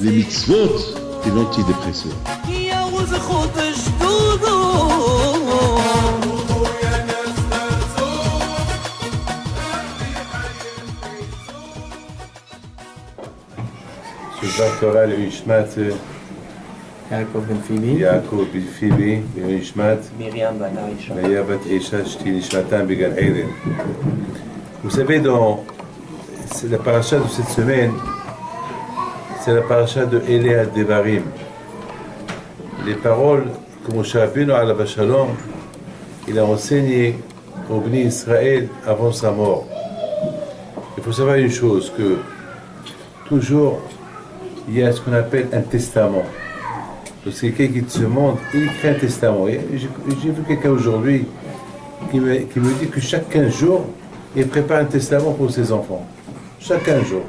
les mitzvot et l'antidépresseur. Torah Ishmat, Yaakov ben Phoebe, Yaakov ben Phoebe, Ishmat, Myriam bat Aisha. Maya bat Isha, Shti Ishmatam Began Eden. Vous savez, c'est la paracha de cette semaine, c'est la paracha de Eléa Devarim. Les paroles que Moshe Rabbeinu alav shalom, il a enseigné au Bnei Israël avant sa mort. Il faut savoir une chose, que toujours il y a ce qu'on appelle un testament. Donc c'est quelqu'un qui se monde, il écrit un testament. J'ai vu quelqu'un aujourd'hui qui me dit que chaque 15 jours, il prépare un testament pour ses enfants. Chaque 15 jours.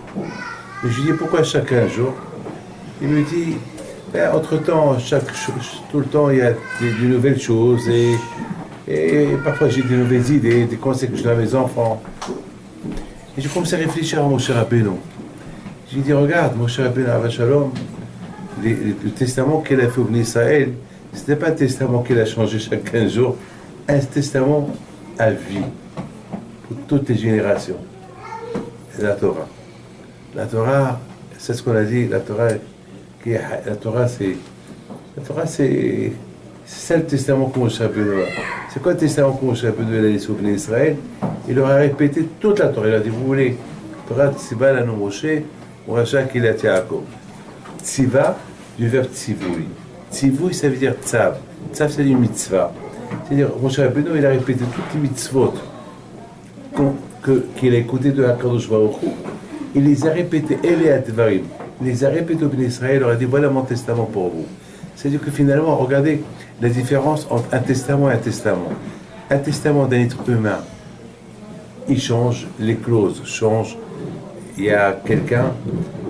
Et je lui dis pourquoi chaque 15 jours? Il me dit, entre-temps, tout le temps, il y a de nouvelles choses et parfois j'ai de nouvelles idées, des conseils que je donne à mes enfants. Et je commence à réfléchir à Moshe Rabbeinu. J'ai dit, regarde, Moshe Rabbeinu alav shalom, le testament qu'il a fait au Bnei Israël, ce n'était pas un testament qu'il a changé chaque 15 jours, un testament à vie, pour toutes les générations. C'est la Torah. La Torah, c'est ce qu'on a dit, la Torah, c'est ça le testament que Moshe Rabbeinu a. C'est quoi le testament que Moshe Rabbeinu a laissé au Bnei Israël? Il leur a répété toute la Torah. Il a dit, vous voulez, Torah Tziva lanu Moshe, ou Racha Kilat Yaakov. Tziva, du verbe tzivui. Tzivui, ça veut dire tzav. Tzav, c'est une mitzvah. C'est-à-dire, Moshe Rabbeinu, il a répété toutes les mitzvot qu'il a écoutées de HaKadosh Baruch Hu. Il les a répétées, Eléa Devarim. Il les a répétées au Bnei Israël. Il leur a dit, voilà mon testament pour vous. C'est-à-dire que finalement, regardez la différence entre un testament et un testament. Un testament d'un être humain, il change, les clauses changent. Il y a quelqu'un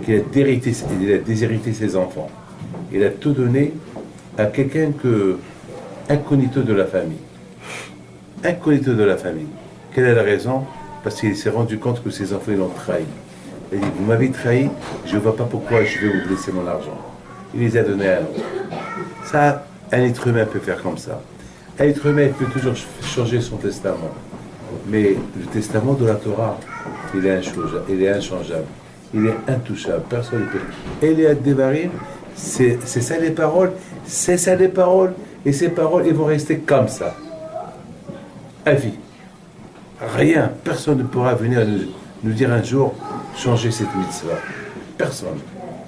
qui a déshérité ses enfants. Il a tout donné à quelqu'un incognito de la famille. Incognito de la famille. Quelle est la raison? Parce qu'il s'est rendu compte que ses enfants l'ont trahi. Il a dit, vous m'avez trahi, je ne vois pas pourquoi je vais vous laisser mon argent. Il les a donnés à l'autre. Ça, un être humain peut faire comme ça. Un être humain peut toujours changer son testament. Mais le testament de la Torah, il est inchangeable. Il est intouchable. Personne ne peut. Eléa Devarim, c'est ça les paroles. C'est ça les paroles. Et ces paroles, ils vont rester comme ça. À vie. Rien. Personne ne pourra venir nous dire un jour, changer cette mitzvah. Personne.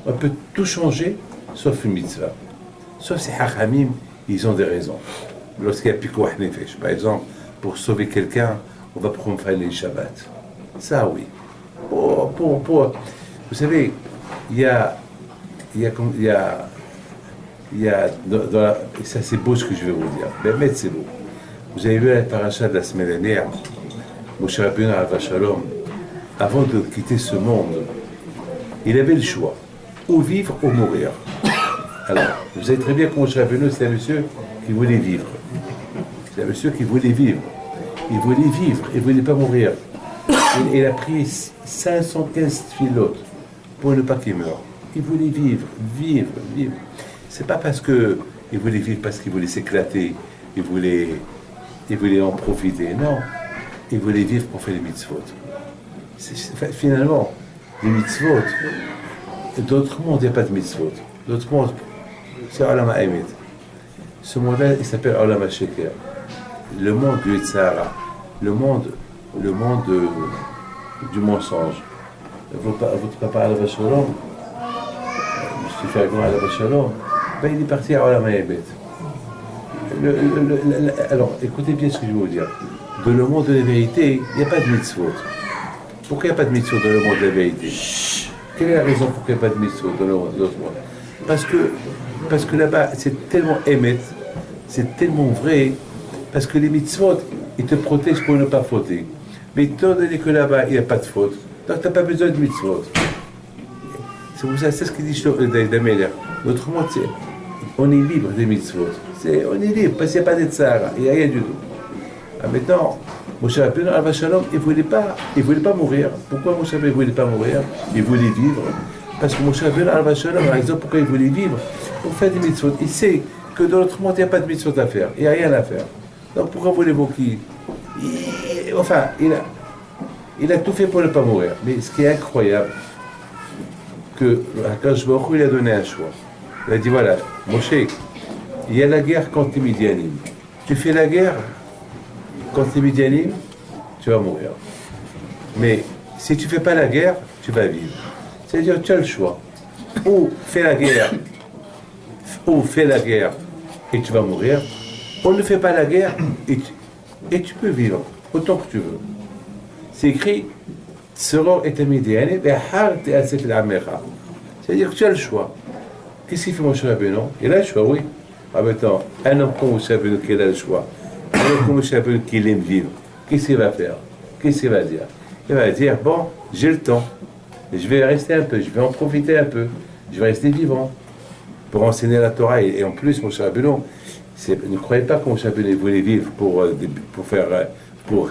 On peut tout changer, sauf une mitzvah. Sauf si Hachamim, ils ont des raisons. Lorsqu'il y a Pikuach Nefesh, par exemple, pour sauver quelqu'un, on va profaner les Shabbat. Ça, oui. Vous savez, ça c'est beau ce que je vais vous dire. Mais c'est beau. Vous avez vu la paracha de la semaine dernière, Moshe Rabbeinu alav shalom, avant de quitter ce monde, il avait le choix, ou vivre ou mourir. Alors, vous savez très bien que Moshe Rabbeinu, c'est un monsieur qui voulait vivre. C'est un monsieur qui voulait vivre. Il voulait vivre, il ne voulait pas mourir. Il a pris 515 filotes pour ne pas qu'il meure. Il voulait vivre. C'est pas parce qu'il voulait vivre, parce qu'il voulait s'éclater, il voulait en profiter. Non, il voulait vivre pour faire les mitzvot. Finalement, les mitzvot, d'autres mondes, il n'y a pas de mitzvot. D'autres mondes, c'est Olam HaEmet. Ce monde-là, il s'appelle Olam HaSheker. Le monde du Yetzirah, le monde du mensonge. Votre papa alav shalom, M. Fergon alav shalom, il est parti à Olam HaEmet. Alors, écoutez bien ce que je vais vous dire. Dans le monde de la vérité, il n'y a pas de mitzvot. Pourquoi il n'y a pas de mitzvot dans le monde de la vérité? Quelle est la raison pour qu'il n'y ait pas de mitzvot dans le monde? Parce que là-bas, c'est tellement émet, c'est tellement vrai, parce que les mitzvot, ils te protègent pour ne pas fauter. Mais étant donné que là-bas, il n'y a pas de faute, donc tu n'as pas besoin de mitzvot. C'est pour ça, c'est ce qu'il dit Dameler. Notre monde, on est libre des mitzvot. On est libre, parce qu'il n'y a pas de tzara, il n'y a rien du tout. Maintenant, Moshe Rabbeinu alav shalom, il ne voulait pas mourir. Pourquoi Moshe Rabbeinu ne voulait pas mourir? Il voulait vivre. Parce que Moshe Rabbeinu, par exemple, pourquoi il voulait vivre? Pour faire des mitzvot. Il sait que dans l'autre monde, il n'y a pas de mitzvot à faire. Il n'y a rien à faire. Donc pourquoi voulez-vous qu'il... Enfin, il a tout fait pour ne pas mourir. Mais ce qui est incroyable, que Akadosh Baruch Hu, il a donné un choix. Il a dit, voilà, Moshe, il y a la guerre contre les Midianim. Tu fais la guerre contre les Midianim, tu vas mourir. Mais si tu ne fais pas la guerre, tu vas vivre. C'est-à-dire, tu as le choix. Ou fais la guerre, et tu vas mourir. Ou ne fais pas la guerre et tu peux vivre autant que tu veux. C'est écrit, Tsoro et Midianim, et Har te asef l'amecha. C'est-à-dire que tu as le choix. Qu'est-ce qu'il fait Moshe Rabbeinu? Il a le choix, oui. Ah, maintenant, un homme comme Moshe Rabbeinu qui a le choix, un homme comme Moshe Rabbeinu qui aime vivre, qu'est-ce qu'il va faire? Qu'est-ce qu'il va dire? Il va dire, bon, j'ai le temps, je vais rester un peu, je vais en profiter un peu, je vais rester vivant pour enseigner la Torah. Et en plus, Moshe Rabbeinu, ne croyez pas que Moshe Rabbeinu voulait vivre pour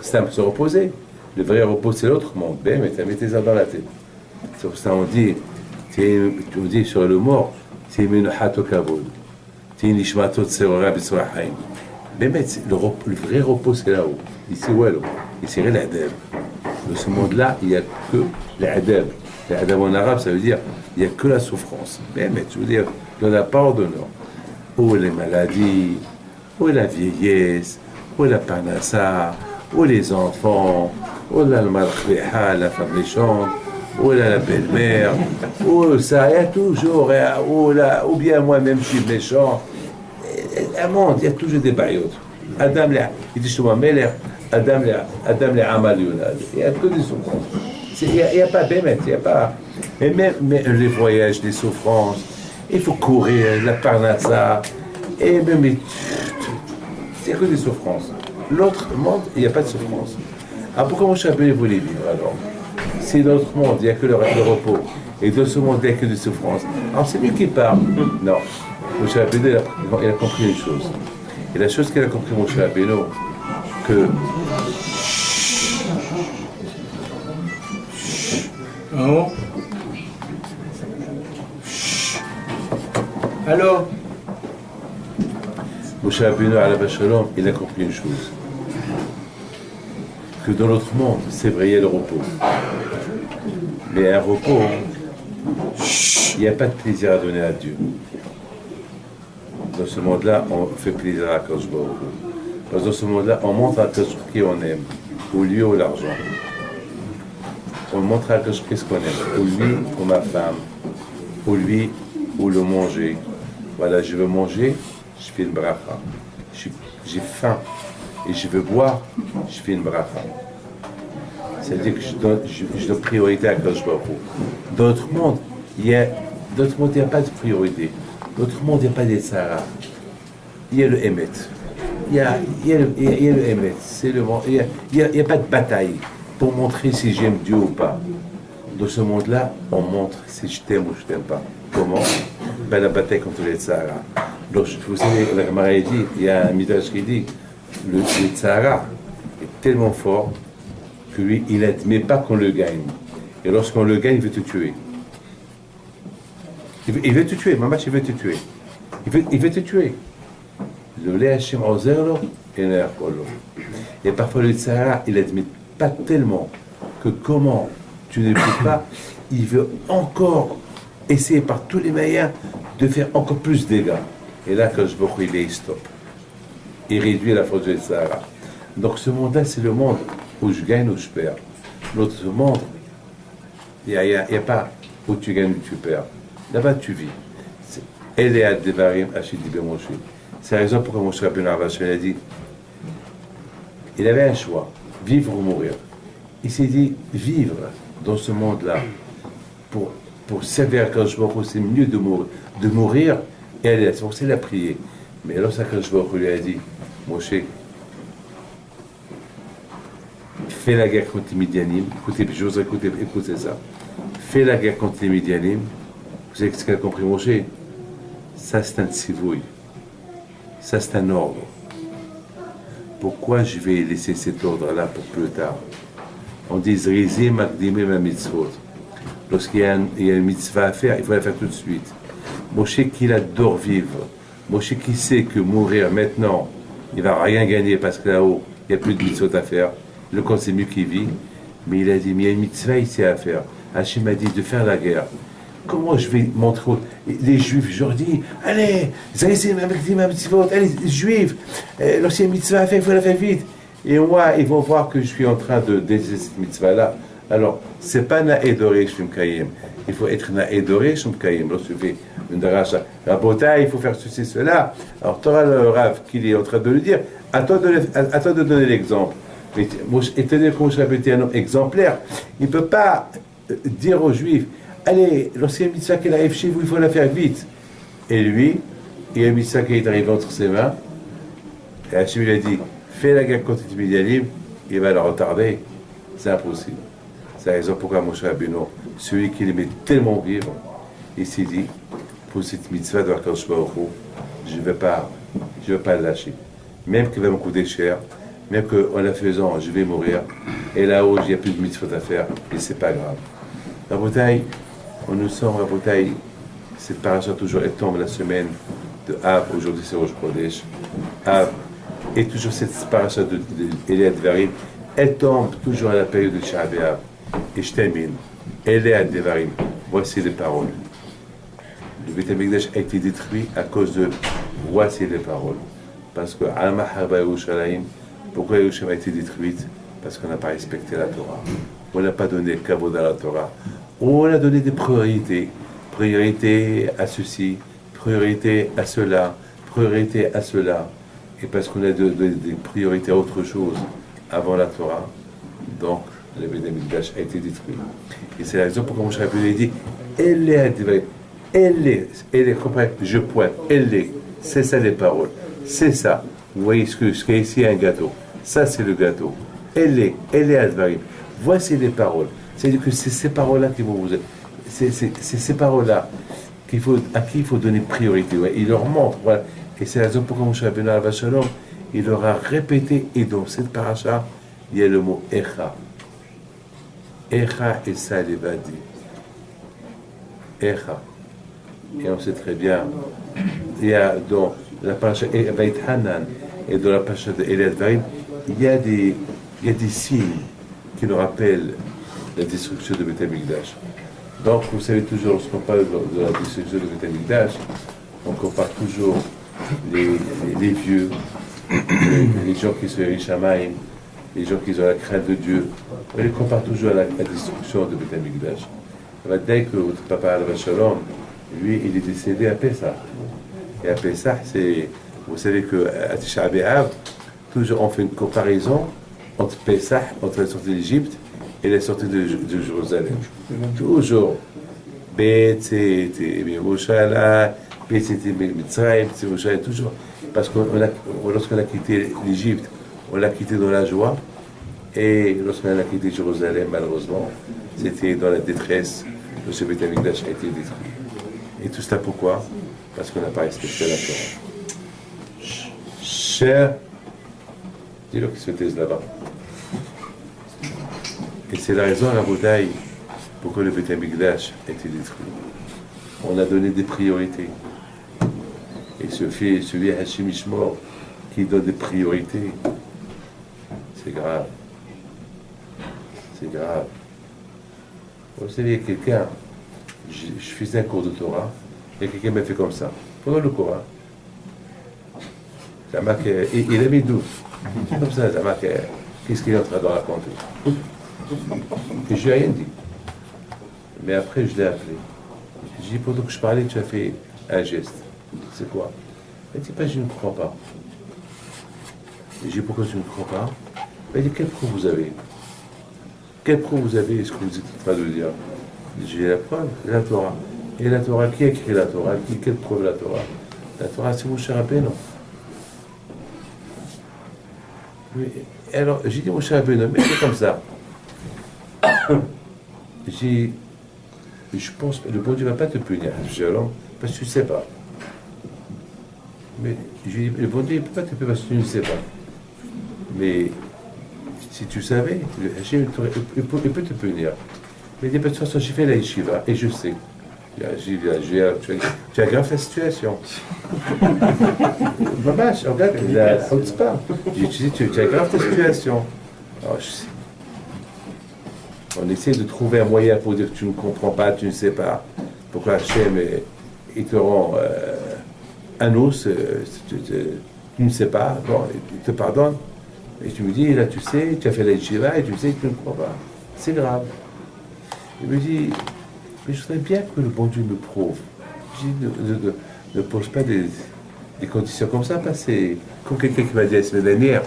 se reposer. Le vrai repos, c'est l'autre monde. Ben, mais mettez ça dans la tête. C'est pour ça qu'on dit, sur le mort, c'est Menuhato Kavod. C'est Nishmato Tserora B'Srahaim. Mais le vrai repos, c'est là-haut. Ici, Wallo. Ici, l'Adab. Dans ce monde-là, il n'y a que l'Adab. L'Adab en arabe, ça veut dire, il n'y a que la souffrance. Mais je veux dire, il n'y en a pas hors de nord. Où les maladies, où la vieillesse, où la parnassa, où les enfants, où la malkhriha, la femme méchante, où la belle-mère, où ça, il y a toujours, ou bien moi-même je suis méchant. Un monde, il y a toujours des baillots. Adam, il dit souvent, Adam les Amal Yunad. Il n'y a que des souffrances. Il n'y a pas bémet, il n'y a pas. Et même les voyages, les souffrances, il faut courir, la parnassa, et même. C'est que des souffrances. L'autre monde, il n'y a pas de souffrance. Ah, pourquoi Moshe Rabbeinu voulait vivre alors? Si dans l'autre monde, il n'y a que le repos, et dans ce monde, il n'y a que des souffrances, alors c'est lui qui parle. Non. Moshe Rabbeinu, il a compris une chose. Et la chose qu'il a compris, Moshe Rabbeinu, que... Oh. Allô? Moshe Rabbeinu, alav shalom, il a compris une chose. Que dans l'autre monde, c'est vrai, il y a le repos. Mais un repos, il n'y a pas de plaisir à donner à Dieu. Dans ce monde-là, on fait plaisir à Akadosh Baruch Hu. Dans ce monde-là, on montre à Akadosh qui on aime, ou lui ou l'argent. On montre à Akadosh qu'est-ce qu'on aime, ou lui ou ma femme, ou lui ou le manger. Voilà, je veux manger, je fais une bracha. J'ai faim et je veux boire, je fais une bracha. C'est-à-dire que je donne priorité à Akadosh Baruch Hu. Dans notre monde, il n'y a pas de priorité. Dans notre monde, il n'y a pas de Sahara. Il y a le Emet. Il y a le Emet. Il n'y a pas de bataille pour montrer si j'aime Dieu ou pas. Dans ce monde-là, on montre si je t'aime ou je t'aime pas. Comment? Ben, la bataille contre les Sahara. Donc, vous savez, la Gemara dit, il y a un midrash qui dit, le Sahara est tellement fort que lui, il n'admet pas qu'on le gagne. Et lorsqu'on le gagne, il veut te tuer. Il veut te tuer, Mamash, il veut te tuer. Il veut te tuer. Le lait Hachem Ozerlo et le Erkolo. Et parfois le Sahara, il n'admet pas tellement que comment tu ne peux pas, il veut encore essayer par tous les moyens de faire encore plus de dégâts. Et là, quand je vois qu'il est stop. Il réduit la force du Sahara. Donc ce monde-là, c'est le monde où je gagne ou je perds. L'autre monde, il n'y a pas où tu gagnes ou tu perds. Là-bas, tu vis. Elead Devarim Hachid Dibe Moshe. C'est la raison pourquoi Moshe Rabbeinu a dit il avait un choix, vivre ou mourir. Il s'est dit vivre dans ce monde-là pour servir à Akadosh Baruch Hu, c'est mieux de mourir et aller. C'est pour ça qu'il a prié. Mais alors, Akadosh Baruch Hu lui a dit Moshe, fais la guerre contre les Midianim. Écoutez, j'ose écouter ça. Fais la guerre contre les Midianim. Vous savez ce qu'a compris Moshe? Ça, c'est un tzivouï. Ça, c'est un ordre. Pourquoi je vais laisser cet ordre-là pour plus tard? On dit Zrizi Makdimim HaMitzvot. il y a une mitzvah à faire, il faut la faire tout de suite. Moshe qu'il adore vivre, Moshe qui sait que mourir maintenant, il ne va rien gagner parce que là-haut, il n'y a plus de mitzvot à faire. Le corps, c'est mieux qu'il vit. Mais il a dit, mais il y a une mitzvah ici à faire. Hachem m'a dit de faire la guerre. Comment je vais montrer les juifs? Je leur dis, allez, ça y est, c'est ma mitzvot, allez, les juifs, lorsqu'il y a une mitzvah à faire, il faut la faire vite. Et moi, ils vont voir que je suis en train de décider cette mitzvah-là. Alors, c'est pas naédoré Shem Kayem. Il faut être naédoré Shem Kayem. Lorsque tu fais une daracha, Rabota, il faut faire ceci, cela. Alors, tu auras le Rav qui est en train de le dire. À toi de donner l'exemple. Mais étant donné que Moshe Rabbeinu est un homme exemplaire, il ne peut pas dire aux Juifs, allez, lorsqu'il y a une mitzvah qui arrive chez vous, il faut la faire vite. Et lui, il y a une mitzvah qui est arrivée entre ses mains. Et Hachem lui a dit, fais la guerre contre les Midianim, il va la retarder. C'est impossible. C'est la raison pourquoi Moshe Rabbeinu, celui qui aimait tellement vivre, il s'est dit, pour cette mitzvah de Akadosh Baruch Hu, je ne vais pas le lâcher. Même qu'il va me coûter cher, même qu'en la faisant, je vais mourir, et là-haut, il n'y a plus de mitzvot à faire, et c'est pas grave. La bouteille, on nous sent la bouteille, cette paracha toujours, elle tombe la semaine de Av, aujourd'hui c'est Rosh Chodesh, Av, et toujours cette paracha de Eliad Devarim, elle tombe toujours à la période de Shah B'Av, et je termine, Eliad Devarim, voici les paroles. Le Beit HaMikdash a été détruit à cause de voici les paroles. Parce que Alma Harba Yerushalayim, pourquoi Yerushalayim a été détruite? Parce qu'on n'a pas respecté la Torah. On n'a pas donné kavod à la Torah. On a donné des priorités. Priorité à ceci, priorité à cela, priorité à cela. Et parce qu'on a donné des priorités à autre chose avant la Torah, donc le Beit HaMikdash a été détruit. Et c'est la raison pour laquelle Moshe Rabbeinu a dit elle est, je pointe, c'est ça les paroles, c'est ça. Vous voyez ce qu'il y a ici, un gâteau. Ça, c'est le gâteau. Elle est Advarim. Voici les paroles. C'est-à-dire que c'est ces paroles-là qui vont vous... C'est ces paroles-là à qui il faut donner priorité. Ouais. Il leur montre, voilà. Et c'est la raison pour laquelle Moshe Rabbeinu Alav Shalom, il leur a répété, et dans cette paracha, il y a le mot Echa. Echa et ça, il va dire. Echa. Et on sait très bien, il y a dans la paracha Veit Hanan et dans la paracha de Eliad Devarim, il y a des signes qui nous rappellent la destruction de Beit HaMikdash. Donc, vous savez toujours, lorsqu'on parle de la destruction de Beit HaMikdash, on compare toujours les vieux, les gens qui sont Yerushalayim, les gens qui ont la crainte de Dieu. On les compare toujours à la destruction de Beit HaMikdash. Dès que votre papa Alav Shalom, lui, il est décédé à Pessah. Et à Pessah, vous savez qu'à Tisha B'Av, toujours on fait une comparaison entre Pessah, entre la sortie d'Égypte et la sortie de Jérusalem. Toujours. B'Tzete, Yerushalayim, B'Tzete, Mitzrayim, Yerushalayim, toujours. Parce que lorsqu'on a quitté l'Égypte, on l'a quitté dans la joie. Et lorsqu'on a quitté Jérusalem, malheureusement, c'était dans la détresse. Le Beit HaMikdash a été détruit. Et tout cela pourquoi? Parce qu'on n'a pas respecté la Torah. Cher, dis-le qui se taise là-bas. Et c'est la raison à la bouteille pourquoi le Beit HaMikdash a été détruit. On a donné des priorités. Et celui Hashim Ishmor qui donne des priorités, c'est grave. C'est grave. Vous savez, quelqu'un, je faisais un cours de Torah, et quelqu'un m'a fait comme ça. Pendant le Coran. Ça m'a que, il a mis 12. Comme ça m'a que, qu'est-ce qu'il est en train de raconter? Et je n'ai rien dit. Mais après, je l'ai appelé. J'ai dit, pendant que je parlais, tu as fait un geste. C'est quoi? Il dit, je ne crois pas. J'ai dit, pourquoi tu ne crois pas? Il dit, quelle preuve vous avez? Quelle preuve vous avez? Est-ce que vous êtes en train de dire? J'ai la preuve, la Torah. Et la Torah, qui a écrit la Torah? Quelle preuve la Torah? La Torah, c'est Moshe Rabbeinu. Alors, j'ai dit Moshe Rabbeinu, mais c'est comme ça. Je pense que le bon Dieu ne va pas te punir, parce que tu ne sais pas. Mais le bon Dieu ne peut pas te punir parce que tu ne sais pas. Mais si tu savais, il peut te punir. Il dit, de toute façon, j'ai fait la yeshiva et je sais. Tu aggraves la situation. Mamash, regarde, il a pas. Tu aggraves ta situation. Alors, je sais. On essaie de trouver un moyen pour dire que tu ne comprends pas, tu ne sais pas. Pourquoi Hachem, il te rend un os, tu ne sais pas, bon, il te pardonne. Et tu me dis, là tu sais, tu as fait la yeshiva et tu sais que tu ne crois pas. C'est grave. Il me dit, mais je voudrais bien que le bon Dieu me prouve. Je dis, ne pose pas des conditions comme ça, parce que c'est comme quelqu'un qui m'a dit la semaine dernière,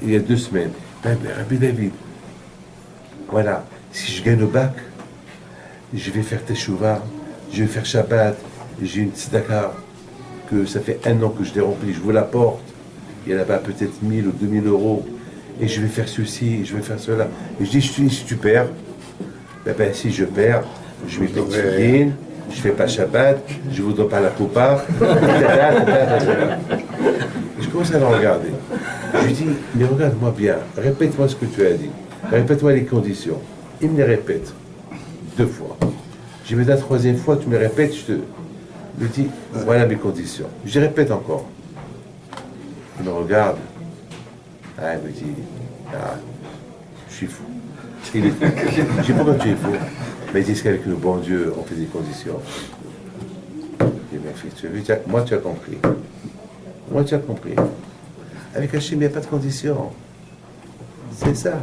il y a 2 semaines, Rabbi David, voilà, si je gagne le bac, je vais faire Teshuvah, je vais faire Shabbat, j'ai une tzedaka que ça fait 1 an que je l'ai remplie, je vous la porte, il y a là-bas peut-être 1000 ou 2000 euros, et je vais faire ceci, je vais faire cela. Et je dis, si tu perds, si je perds, je vais payer tefillin, je fais pas Shabbat, je vous donne pas la coupa. Je commence à le regarder. Je lui dis, mais regarde-moi bien, répète-moi ce que tu as dit, répète-moi les conditions. Il me les répète 2 fois. Je dis, mais la 3e fois, tu me répètes, je lui dis, voilà mes conditions. Je les répète encore. Il me regarde. Il me dit, je suis fou. Il est fou. Je dis, pourquoi tu es fou? Mais ils disent qu'avec le bon Dieu, on fait des conditions. Je dis, ma fille, moi tu as compris. Moi tu as compris. Avec Hachem, il n'y a pas de conditions. C'est ça.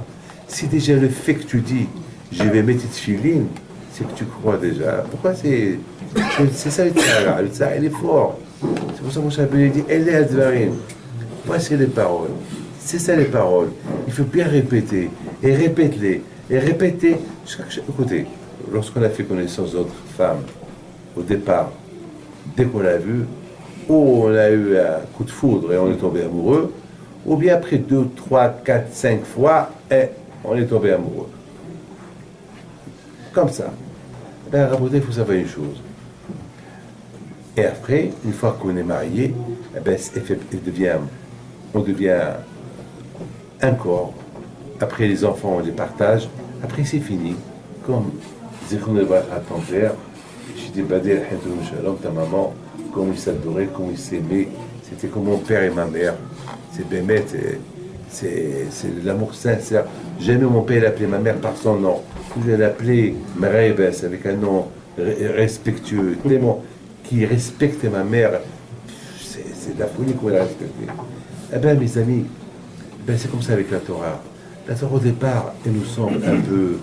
Si déjà le fait que tu dis, je vais mettre une filine, c'est que tu crois déjà. Pourquoi c'est ça le tzara? Le tzara, il est fort. C'est pour ça que mon chapelet dit, elle est advarim. Voici les paroles. C'est ça les paroles. Il faut bien répéter. Et répète-les. Et répéter. Écoutez, lorsqu'on a fait connaissance d'autres femmes, au départ, dès qu'on l'a vu, ou on a eu un coup de foudre et on est tombé amoureux, ou bien après 2, 3, 4, 5 fois, et on est tombé amoureux. Comme ça. Ben, Raboté, il faut savoir une chose. Et après, une fois qu'on est marié, eh ben, on devient un corps. Après, les enfants, on les partage. Après, c'est fini. Comme Zichron à ton père, je dis, Badé, ta maman, comment ils s'adoraient, comment ils s'aimaient. C'était comme mon père et ma mère. C'est Bémet, c'est l'amour sincère. Jamais mon père l'appelait ma mère par son nom. Je l'appelais Mareibes, avec un nom respectueux, tellement qui respectait ma mère. C'est de la folie qu'on l'a respecté. Eh bien, mes amis, ben, c'est comme ça avec la Torah. La Torah, au départ, elle nous semble un peu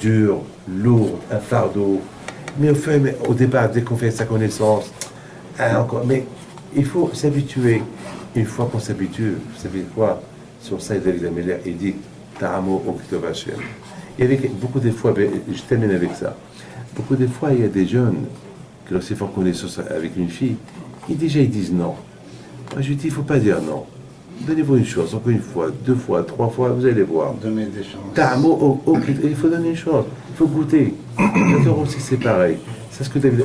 dure, lourde, un fardeau. Mais au départ, dès qu'on fait sa connaissance, encore. Mais il faut s'habituer. Une fois qu'on s'habitue, vous savez quoi? Sur ça, David Améler, il dit Ta'amo Oktov Hashem. Et avec beaucoup de fois, ben, je termine avec ça. Beaucoup de fois, il y a des jeunes qui, lorsqu'ils font connaissance avec une fille, ils disent non. Moi, je lui dis, il ne faut pas dire non. Donnez-vous une chance, encore une fois, 2 fois, 3 fois, vous allez voir. Donner des chances. Il faut donner une chance, il faut goûter. La Torah aussi, c'est pareil. C'est ce que David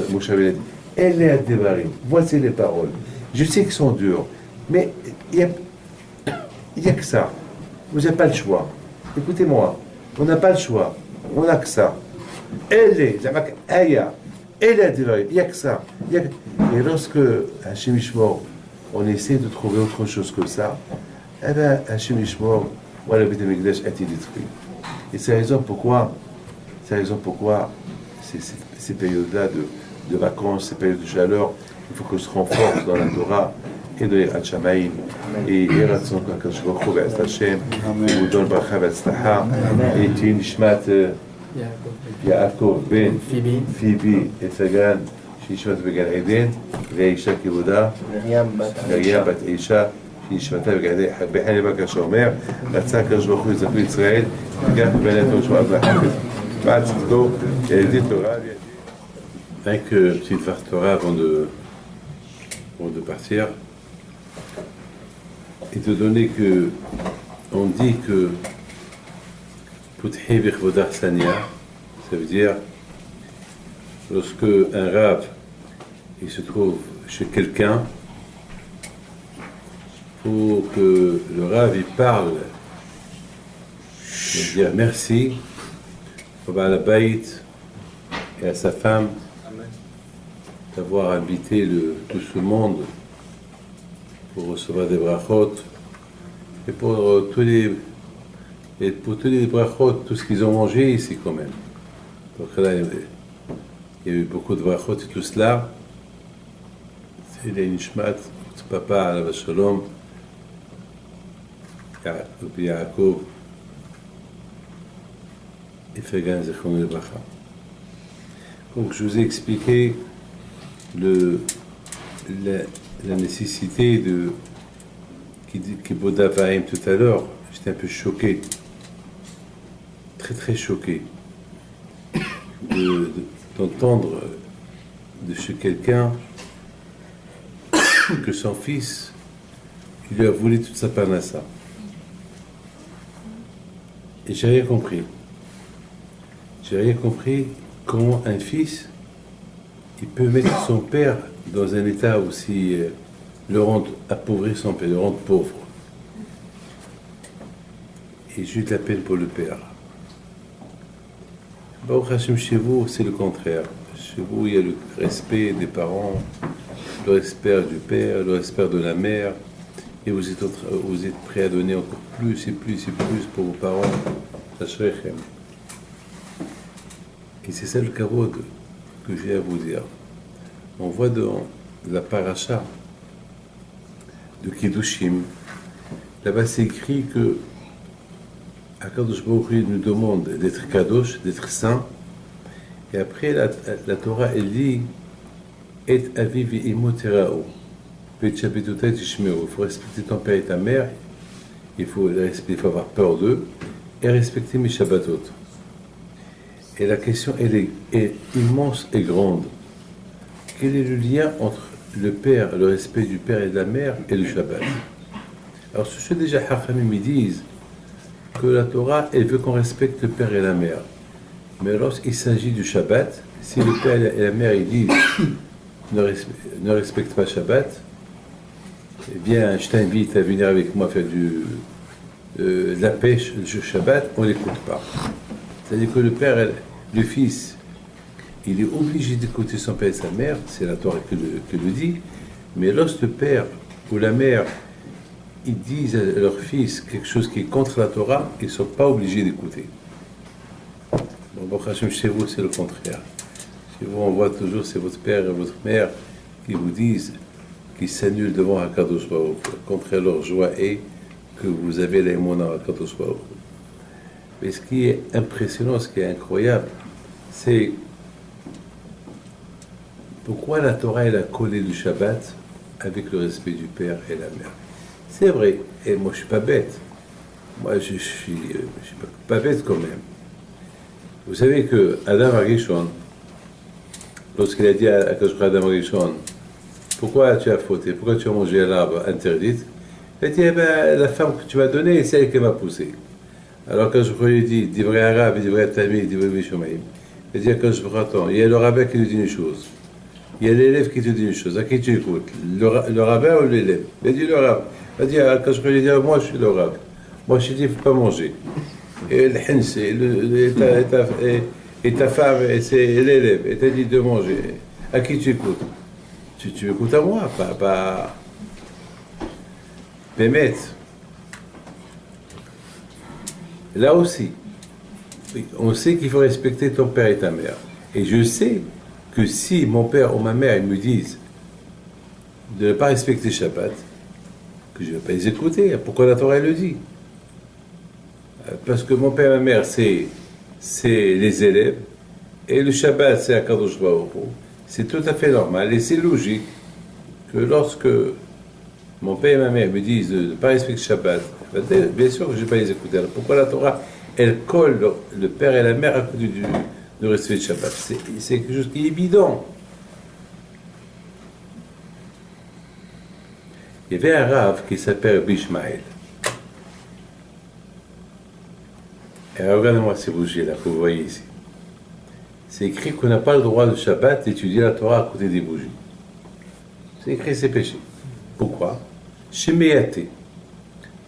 Moshe avait dit. Elle est à Devarim. Voici les paroles. Je sais qu'elles sont dures, mais il n'y a que ça. Vous n'avez pas le choix. Écoutez-moi, on n'a pas le choix. On n'a que ça. Elle est à Devarim. Il n'y a que ça. Et lorsque Hachem Yishmor, on essaie de trouver autre chose que ça, eh bien, Hachem Yishmor, voilà, le Beth Amikdash a été détruit. Et c'est la raison pourquoi ces périodes-là de vacances, ces périodes de chaleur, il faut qu'on se renforce dans la Torah et dans les Hachamaïm. Et Ratson Kakash Baruch Hu Be'ez Hashem, et vous donne Bracha Ve'Atzlacha, et Tin Nishmat Yaakov Ben Phoebe et Sagan, שנשמת בגן עדן, והאישה כבודה, מרים בת אישה, שנשמתה בחן לבקה שאומר, רצה הקדוש ברוך הוא יזכו ישראל, גם בבנתו שמה בחפץ, ועד צדקו, ילדי תורה. Avec petite Torah avant de partir, et de donner que, on dit que Puthi Bechvodah Sania, ça veut dire lorsque un rave il se trouve chez quelqu'un, pour que le rave il parle, il dire merci, au Baal Habayit et à sa femme d'avoir invité tout ce monde pour recevoir des brachot et pour tous les brachot, tout ce qu'ils ont mangé ici quand même. Donc là, il y a eu beaucoup de brachot et tout cela. C'est les Nishmat, papa, Alav Shalom, Yaakov, et Fegan Zechon el Bracha. Donc je vous ai expliqué la nécessité qui Boda Vaim tout à l'heure. J'étais un peu choqué, très choqué, d'entendre de chez quelqu'un que son fils, il lui a volé toute sa parnassa. Et j'ai rien compris. J'ai rien compris comment un fils, il peut mettre son père dans un état aussi, le rendre appauvrir son père, le rendre pauvre. Et j'ai eu de la peine pour le père. Baruch Hashem, chez vous, c'est le contraire. Chez vous, il y a le respect des parents, le respect du père, le respect de la mère, et vous êtes prêt à donner encore plus et plus et plus pour vos parents. Ashrechem. Et c'est ça le kavod que j'ai à vous dire. On voit dans la paracha de Kiddushim, là-bas c'est écrit que Akadosh Baruch Hu nous demande d'être kadosh, d'être saint, et après la Torah elle dit Et aviv et imo terao, il faut respecter ton père et ta mère, il faut avoir peur d'eux, et respecter mes Shabbatot. Et la question, elle est immense et grande. Quel est le lien entre le père, le respect du père et de la mère, et le Shabbat? Alors, ce que déjà Hachamim ils disent que la Torah, elle veut qu'on respecte le père et la mère. Mais lorsqu'il s'agit du Shabbat, si le père et la mère ils disent ne respectent pas Shabbat, eh bien, je t'invite à venir avec moi faire de la pêche le Shabbat, on n'écoute pas. C'est-à-dire que le père, le fils, il est obligé d'écouter son père et sa mère, c'est la Torah qui le dit, mais lorsque le père ou la mère, ils disent à leur fils quelque chose qui est contre la Torah, ils ne sont pas obligés d'écouter. Bon, chez vous, c'est le contraire. Chez vous, on voit toujours, c'est votre père et votre mère qui vous disent, qui s'annulent devant Hakadosh Baruch Hu. Le contraire, leur joie est que vous avez l'aïmona à Hakadosh Baruch Hu. Mais ce qui est impressionnant, ce qui est incroyable, c'est pourquoi la Torah elle a collé le Shabbat avec le respect du père et la mère. C'est vrai, et moi je suis pas bête. Moi je suis pas bête quand même. Vous savez que Adam Arishon, lorsqu'il a dit à Adam Arishon, pourquoi tu as fauté, pourquoi tu as mangé l'arbre interdite, il a dit, eh ben, la femme que tu m'as donnée, c'est elle qui m'a poussé. Alors quand je lui ai dit, divrei arabe, divrei tamid, divrei bishomaim, il a dit, quand je vous attends, il y a le rabbin qui nous dit une chose, il y a l'élève qui te dit une chose, à qui tu écoutes, le rabbin ou l'élève? Il a dit le rabbin. Il a dit, quand je lui ai dit, moi je suis le rabbin. Moi je lui ai dit, il ne faut pas manger. Et le hin, et ta femme, c'est l'élève, et t'a dit de manger. À qui tu écoutes? Tu écoutes à moi, pas Bémet. Là aussi, on sait qu'il faut respecter ton père et ta mère. Et je sais que si mon père ou ma mère ils me disent de ne pas respecter Shabbat, que je ne vais pas les écouter. Pourquoi la Torah le dit? Parce que mon père et ma mère, c'est les élèves, et le Shabbat, c'est Akadosh Baruch Hu. C'est tout à fait normal, et c'est logique que lorsque mon père et ma mère me disent de ne pas respecter Shabbat, bien sûr que je ne vais pas les écouter. Alors pourquoi la Torah, elle colle le père et la mère à côté du respect de Shabbat? C'est quelque chose qui est évident. Il y avait un rave qui s'appelle Bishmael. Et regardez-moi ces bougies-là que vous voyez ici. C'est écrit qu'on n'a pas le droit de Shabbat d'étudier la Torah à côté des bougies. C'est écrit, c'est péché. Pourquoi? Shemeyaté.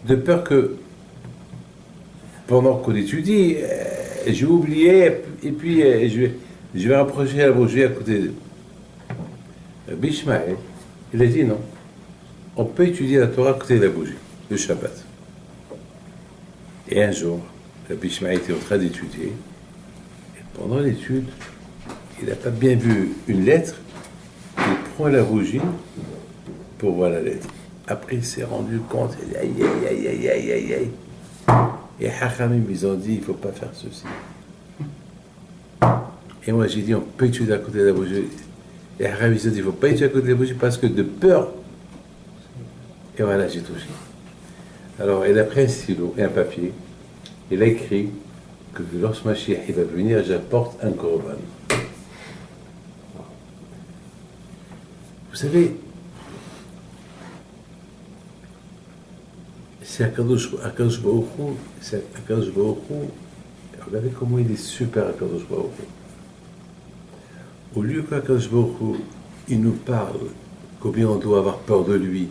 De peur que, pendant qu'on étudie, j'ai oublié, et puis je vais rapprocher la bougie à côté de Rabbi Ishmael. Il a dit non, on peut étudier la Torah à côté de la bougie, le Shabbat. Et un jour, Rabbi Ishmael était en train d'étudier, et pendant l'étude, il n'a pas bien vu une lettre, il prend la bougie pour voir la lettre. Après, il s'est rendu compte, il dit aïe, aïe, aïe, aïe, aïe, aïe. Et Hachamim, ils ont dit, il ne faut pas faire ceci. Et moi, j'ai dit, on peut étudier à côté de la bougie. Et Hachamim, ils ont dit, il ne faut pas étudier à côté de la bougie parce que de peur. Et voilà, j'ai touché. Alors, il a pris un stylo et un papier. Il a écrit que lorsque Mashiach il va venir, j'apporte un korban. Vous savez, c'est Akadosh Baruch Hu, regardez comment il est super Akadosh Baruch Hu. Au lieu qu'Akadosh Baruch Hu, il nous parle combien on doit avoir peur de lui,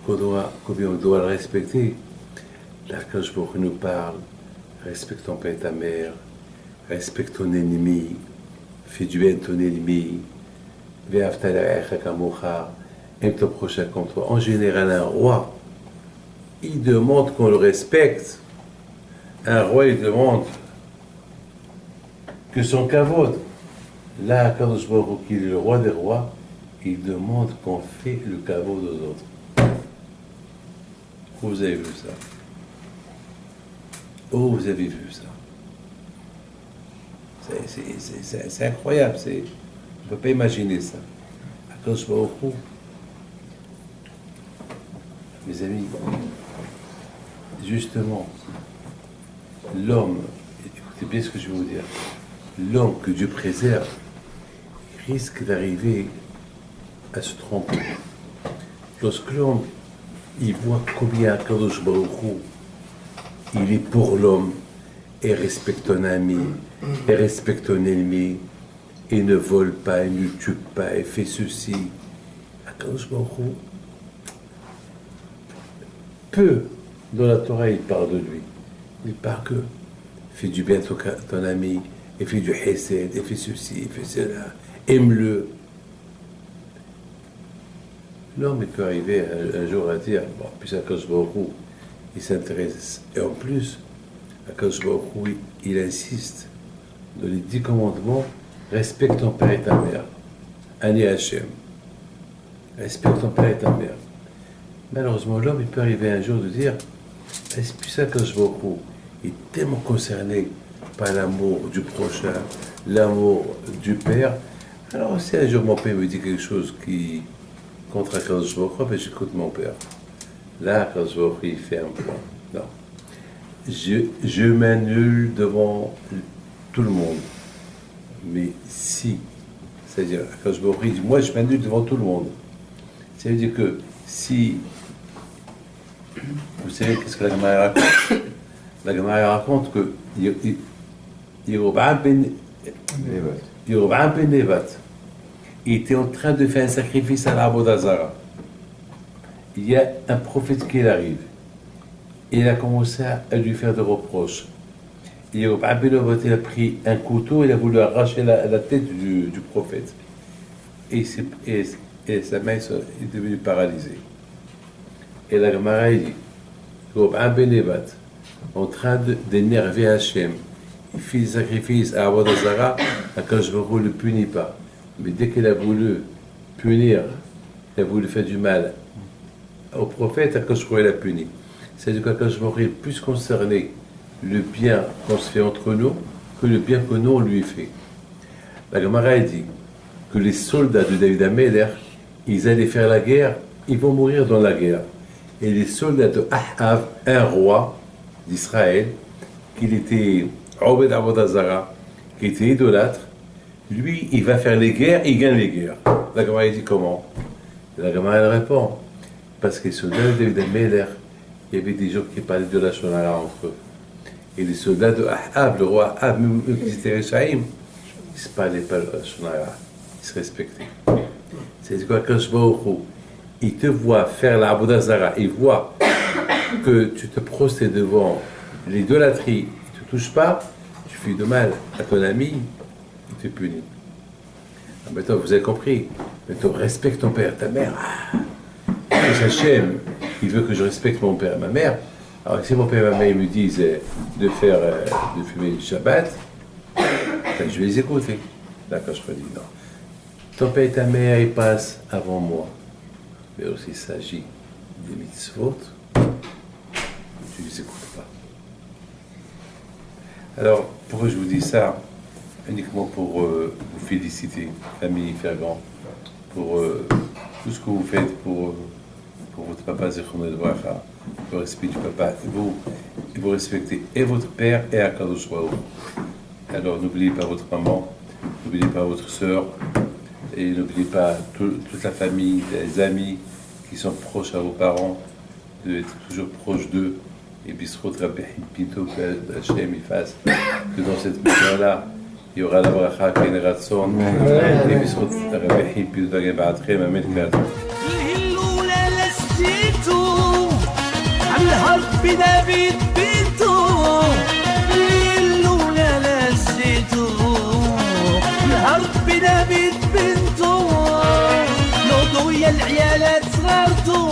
combien on doit le respecter, l'Akadosh Baruch Hu nous parle, respecte ton père et ta mère, respecte ton ennemi, fais du bien à ton ennemi, aime ton prochain comme toi. En général, un roi, il demande qu'on le respecte. Un roi, il demande que son kavod. Là, Akadosh Baruch Hu, qui est le roi des rois, il demande qu'on fait le kavod aux autres. Où vous avez vu ça? Où vous avez vu ça? C'est incroyable. On ne peut pas imaginer ça. Akadosh Baruch Hu, mes amis, justement, l'homme, écoutez bien ce que je vais vous dire, l'homme que Dieu préserve risque d'arriver à se tromper. Lorsque l'homme, il voit combien Akadosh Baruch Hu, il est pour l'homme, et respecte ton ami, et respecte ton ennemi, et ne vole pas, et ne tue pas, et fait ceci. Akadosh Baruch Hu, peu dans la Torah, il parle de lui. Il parle que fais du bien à ton ami, et fais du hesed, et fais ceci, et fais cela, aime-le. L'homme, il peut arriver un jour à dire, bon, puis Akadosh Baruch Hu, il s'intéresse. Et en plus, Akadosh Baruch Hu, il insiste dans les 10 commandements, respecte ton père et ta mère. Ani Hashem. Respecte ton père et ta mère. Malheureusement, l'homme, il peut arriver un jour de dire, est-ce que ça, Akadosh Baruch Hu est tellement concerné par l'amour du prochain, l'amour du père. Alors, si un jour mon père me dit quelque chose qui contre Akadosh Baruch Hu, ben j'écoute mon père. Là, Akadosh Baruch Hu, il fait un point. Non. Je m'annule devant tout le monde. Mais si, c'est-à-dire, Akadosh Baruch Hu dit, moi, je m'annule devant tout le monde. Ça veut dire que si, vous savez qu'est-ce que la Gemara raconte? La Gemara raconte que Yeroboam ben Nevat, il était en train de faire un sacrifice à l'Avodah Zara. Il y a un prophète qui arrive. Et il a commencé à lui faire des reproches. Yeroboam ben Nevat, il a pris un couteau, il a voulu arracher la tête du prophète. Et sa main est devenue paralysée. Et la Gemara dit, Yeroboam ben Nevat, en train d'énerver Hachem, il fait des sacrifices à Avodah Zara, Akadosh Baruch Hu ne le punit pas. Mais dès qu'il a voulu punir, il a voulu faire du mal au prophète, Akadosh Baruch Hu l'a puni. C'est-à-dire qu'Akadosh Baruch Hu est plus concerné le bien qu'on se fait entre nous que le bien que nous on lui fait. La Gemara dit que les soldats de David Améler, ils allaient faire la guerre, ils vont mourir dans la guerre. Et les soldats de Ahav, un roi d'Israël, qu'il était Obed Avodah Zara, qui était idolâtre, lui, il va faire les guerres et il gagne les guerres. La Gemara dit comment? La Gemara elle répond, parce que les soldats de David Améler, il y avait des gens qui parlaient de la Shonara entre eux. Et les soldats de Ahav, le roi Ahav, même qui étaient Réchaïm, ils ne se parlaient pas de la Shonara, ils se respectaient. C'est quoi que je vois il te voit faire la Avodah Zara, il voit que tu te prostes devant l'idolâtrie, il ne te touche pas, tu fais de mal à ton ami, il te punit. Ah, maintenant, vous avez compris. Maintenant, respecte ton père, ta mère. Que Hachem, il veut que je respecte mon père et ma mère. Alors, si mon père et ma mère me disent de fumer le Shabbat, ben, je vais les écouter. Là, quand je redis non. Ton père et ta mère, ils passent avant moi. Mais aussi, il s'agit des mitzvot. Tu ne les écoutes pas. Alors, pourquoi je vous dis ça? Uniquement pour vous féliciter, famille Fergan, pour tout ce que vous faites pour votre papa Zichrono Livracha, le respect du papa. Vous respectez et votre père et Akadosh Baruch Hu. Alors, n'oubliez pas votre maman, n'oubliez pas votre sœur, et n'oubliez pas toute la famille, les amis qui sont proches à vos parents, d'être toujours proches d'eux. Et Bisrot Rabbi Pinto, que Hachem il fasse que dans cette maison-là, il y aura la bracha qui est ratson. Et Bisrot Rabbi Pinto, que Ba'atchem, Amen, Katan. العيالات صغرتو